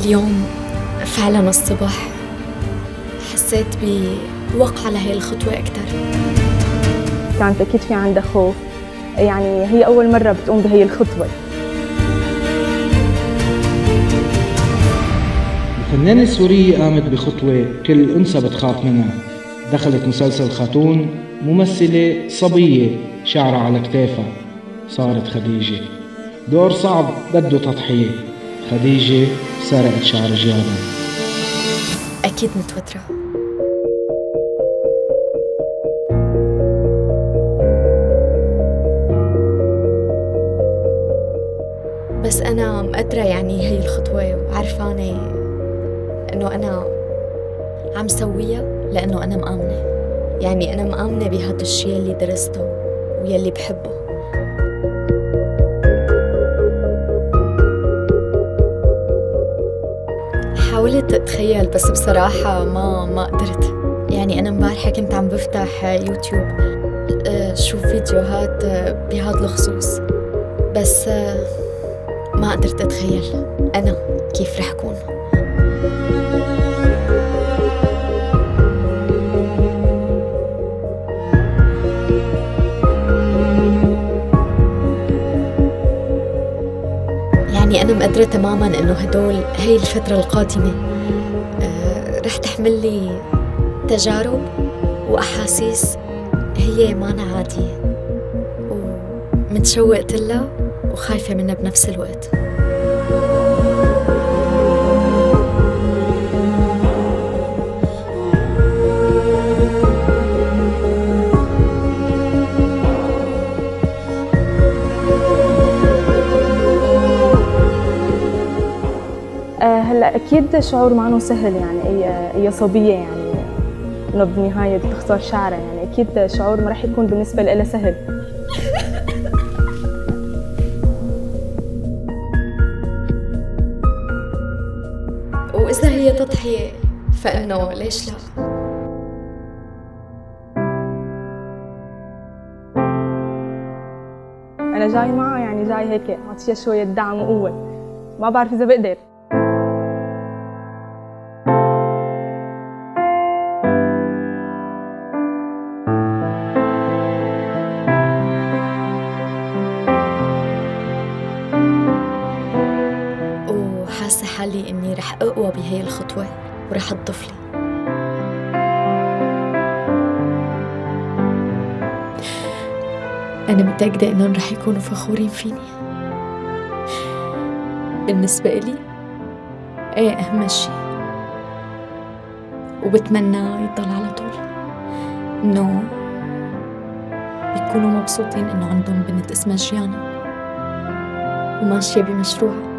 اليوم فعلا الصبح حسيت بوقع لهي الخطوة أكتر. كانت أكيد في عندها خوف، يعني هي أول مرة بتقوم بهي الخطوة. الفنانة السورية قامت بخطوة كل أنثى بتخاف منها. دخلت مسلسل خاتون ممثلة صبية شعرها على كتافها، صارت خديجة. دور صعب بده تضحية. خديجة سرقت شعر جيانا. أكيد متوترة، بس أنا مقدرة يعني هي الخطوة وعرفانة إنه أنا عم سويها لأنه أنا مآمنة. يعني أنا مآمنة بهذا الشيء اللي درسته ويلي بحبه. حاولت أتخيل بس بصراحة ما قدرت. يعني أنا مبارحة كنت عم بفتح يوتيوب شوف فيديوهات بهذا الخصوص، بس ما قدرت أتخيل أنا كيف رح أكون. يعني أنا مقدرة تماماً إنه هي الفترة القادمة رح تحمل لي تجارب وأحاسيس هي مانا عادية، ومتشوقت لها وخايفة منها بنفس الوقت. هلا اكيد شعور معه سهل، يعني هي صبيه، يعني انه بالنهايه بتختار شعرها، يعني اكيد شعور ما رح يكون بالنسبه لها سهل. وإذا هي تضحية فإنه ليش لا؟ أنا جاي معها، يعني جاي هيك أعطيها شوية دعم وقوة، ما بعرف إذا بقدر. وحاسة حالي إني رح أقوى بهي الخطوة ورح تضيف لي. أنا متأكدة إنهم رح يكونوا فخورين فيني. بالنسبة إلي إيه أهم شيء، وبتمنى يضل على طول إنه يكونوا مبسوطين إنه عندهم بنت اسمها جيانا وماشية بمشروعها.